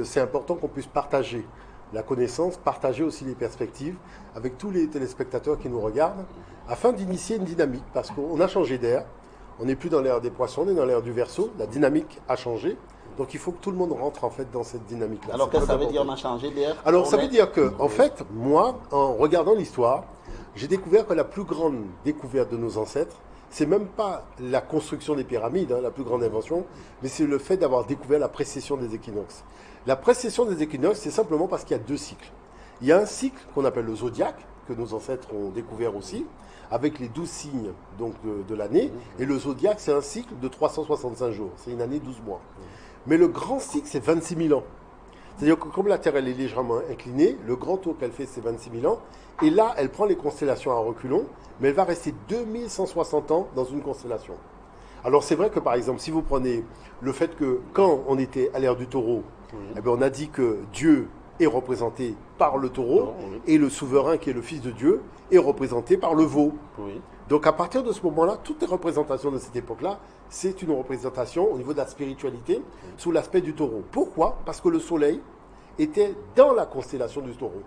C'est important qu'on puisse partager la connaissance, partager aussi les perspectives avec tous les téléspectateurs qui nous regardent, afin d'initier une dynamique, parce qu'on a changé d'air, on n'est plus dans l'ère des poissons, on est dans l'ère du Verseau, la dynamique a changé, donc il faut que tout le monde rentre en fait dans cette dynamique-là. Alors C'est qu'est-ce que très ça veut dire, on important. a changé d'air? Alors ça veut dire que, en fait, moi, en regardant l'histoire, j'ai découvert que la plus grande découverte de nos ancêtres, c'est même pas la construction des pyramides, hein, la plus grande invention, mais c'est le fait d'avoir découvert la précession des équinoxes. La précession des équinoxes, c'est simplement parce qu'il y a deux cycles. Il y a un cycle qu'on appelle le zodiaque, que nos ancêtres ont découvert aussi, avec les 12 signes donc, de l'année. Et le zodiaque, c'est un cycle de 365 jours. C'est une année, 12 mois. Mais le grand cycle, c'est 26 000 ans. C'est-à-dire que comme la Terre elle est légèrement inclinée, le grand tour qu'elle fait c'est 26 000 ans, et là elle prend les constellations à reculons, mais elle va rester 2160 ans dans une constellation. Alors c'est vrai que par exemple si vous prenez le fait que quand on était à l'ère du taureau, eh bien, on a dit que Dieu est représenté par le taureau, Oui. et le souverain qui est le fils de Dieu est représenté par le veau. Oui. Donc à partir de ce moment-là, toutes les représentations de cette époque-là, c'est une représentation au niveau de la spiritualité sous l'aspect du taureau. Pourquoi? Parce que le soleil était dans la constellation du taureau.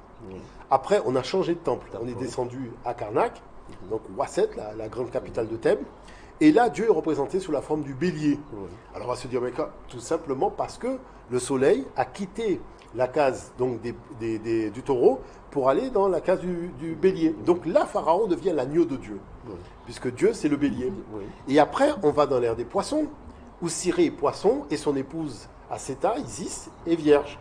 Après, on a changé de temple. On est descendu à Karnak, donc Wasset, la grande capitale de Thèbes. Et là, Dieu est représenté sous la forme du bélier. Alors on va se dire, mais tout simplement parce que le soleil a quitté la case donc, du taureau pour aller dans la case du bélier. Donc là, Pharaon devient l'agneau de Dieu, puisque Dieu, c'est le bélier. Oui. Et après, on va dans l'ère des poissons, où Ciré est poisson et son épouse Acéta, Isis, est vierge.